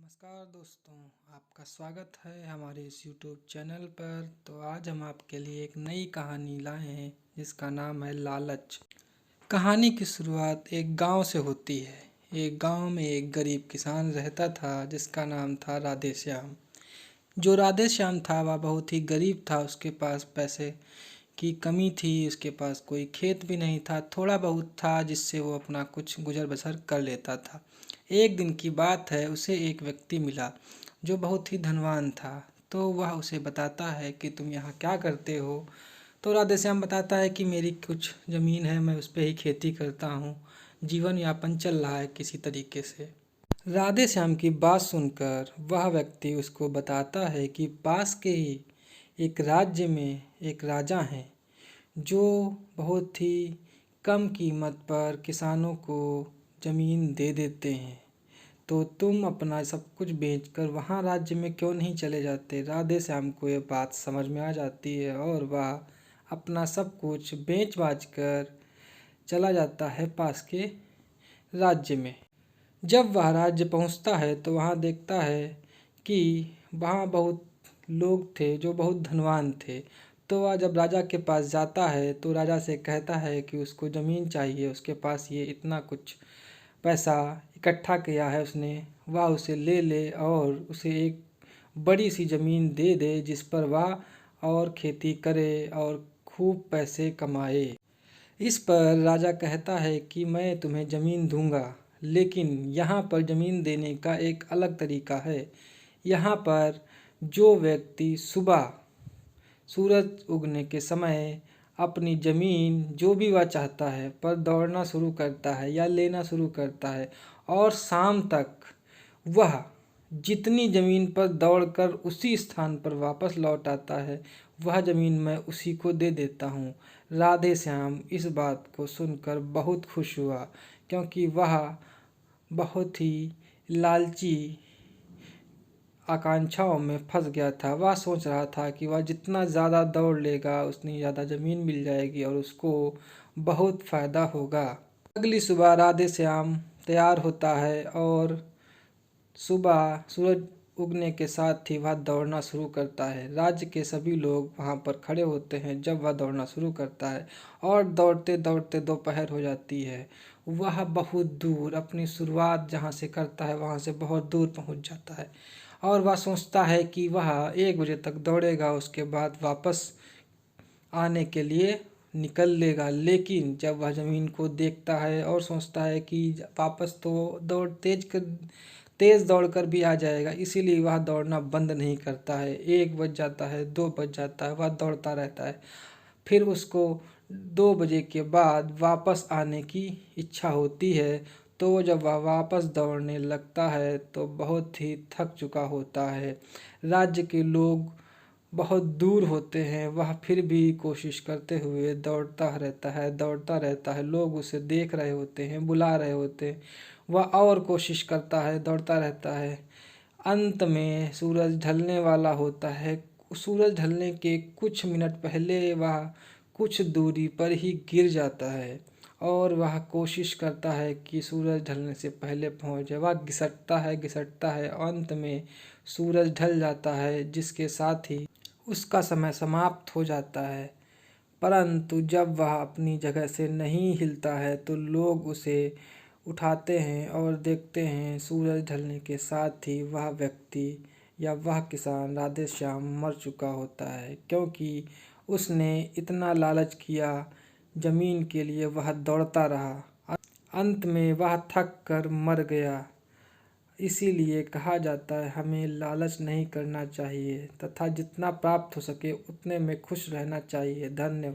नमस्कार दोस्तों, आपका स्वागत है हमारे इस YouTube चैनल पर। तो आज हम आपके लिए एक नई कहानी लाए हैं जिसका नाम है लालच। कहानी की शुरुआत एक गांव से होती है। एक गांव में एक गरीब किसान रहता था जिसका नाम था राधे श्याम। जो राधे श्याम था वह बहुत ही गरीब था। उसके पास पैसे की कमी थी, उसके पास कोई खेत भी नहीं था, थोड़ा बहुत था जिससे वो अपना कुछ गुजर बसर कर लेता था। एक दिन की बात है, उसे एक व्यक्ति मिला जो बहुत ही धनवान था। तो वह उसे बताता है कि तुम यहाँ क्या करते हो। तो राधेश्याम बताता है कि मेरी कुछ ज़मीन है, मैं उस पर ही खेती करता हूँ, जीवन यापन चल रहा है किसी तरीके से। राधेश्याम की बात सुनकर वह व्यक्ति उसको बताता है कि पास के ही एक राज्य में एक राजा हैं जो बहुत ही कम कीमत पर किसानों को ज़मीन दे देते हैं। तो तुम अपना सब कुछ बेचकर वहाँ राज्य में क्यों नहीं चले जाते। राधे श्याम को ये बात समझ में आ जाती है और वह अपना सब कुछ बेच बाच कर चला जाता है पास के राज्य में। जब वह राज्य पहुँचता है तो वहाँ देखता है कि वहाँ बहुत लोग थे जो बहुत धनवान थे। तो वह जब राजा के पास जाता है तो राजा से कहता है कि उसको ज़मीन चाहिए, उसके पास ये इतना कुछ पैसा इकट्ठा किया है उसने, वह उसे ले ले और उसे एक बड़ी सी ज़मीन दे दे जिस पर वह और खेती करे और खूब पैसे कमाए। इस पर राजा कहता है कि मैं तुम्हें ज़मीन दूंगा, लेकिन यहाँ पर ज़मीन देने का एक अलग तरीका है। यहाँ पर जो व्यक्ति सुबह सूरज उगने के समय अपनी ज़मीन जो भी वह चाहता है पर दौड़ना शुरू करता है या लेना शुरू करता है और शाम तक वह जितनी ज़मीन पर दौड़कर उसी स्थान पर वापस लौट आता है, वह ज़मीन मैं उसी को दे देता हूँ। राधे श्याम इस बात को सुनकर बहुत खुश हुआ, क्योंकि वह बहुत ही लालची आकांक्षाओं में फंस गया था। वह सोच रहा था कि वह जितना ज़्यादा दौड़ लेगा उतनी ज़्यादा ज़मीन मिल जाएगी और उसको बहुत फ़ायदा होगा। अगली सुबह राधे श्याम तैयार होता है और सुबह सूरज उगने के साथ ही वह दौड़ना शुरू करता है। राज्य के सभी लोग वहाँ पर खड़े होते हैं जब वह दौड़ना शुरू करता है और दौड़ते दौड़ते दोपहर हो जाती है। वह बहुत दूर अपनी शुरुआत जहाँ से करता है वहाँ से बहुत दूर पहुँच जाता है और वह सोचता है कि वह 1 बजे तक दौड़ेगा, उसके बाद वापस आने के लिए निकल लेगा। लेकिन जब वह ज़मीन को देखता है और सोचता है कि वापस तो दौड़ तेज़ दौड़ कर भी आ जाएगा, इसीलिए वह दौड़ना बंद नहीं करता है। 1 बज जाता है, 2 बज जाता है, वह दौड़ता रहता है। फिर उसको 2 बजे के बाद वापस आने की इच्छा होती है। तो जब वह वापस दौड़ने लगता है तो बहुत ही थक चुका होता है। राज्य के लोग बहुत दूर होते हैं, वह फिर भी कोशिश करते हुए दौड़ता रहता है। लोग उसे देख रहे होते हैं, बुला रहे होते हैं, वह और कोशिश करता है, दौड़ता रहता है। अंत में सूरज ढलने वाला होता है। सूरज ढलने के कुछ मिनट पहले वह कुछ दूरी पर ही गिर जाता है और वह कोशिश करता है कि सूरज ढलने से पहले पहुंच जाए। वह घिसटता है, अंत में सूरज ढल जाता है जिसके साथ ही उसका समय समाप्त हो जाता है। परंतु जब वह अपनी जगह से नहीं हिलता है तो लोग उसे उठाते हैं और देखते हैं सूरज ढलने के साथ ही वह व्यक्ति या वह किसान राधे श्याम मर चुका होता है, क्योंकि उसने इतना लालच किया ज़मीन के लिए, वह दौड़ता रहा, अंत में वह थक कर मर गया। इसीलिए कहा जाता है हमें लालच नहीं करना चाहिए तथा जितना प्राप्त हो सके उतने में खुश रहना चाहिए। धन्यवाद।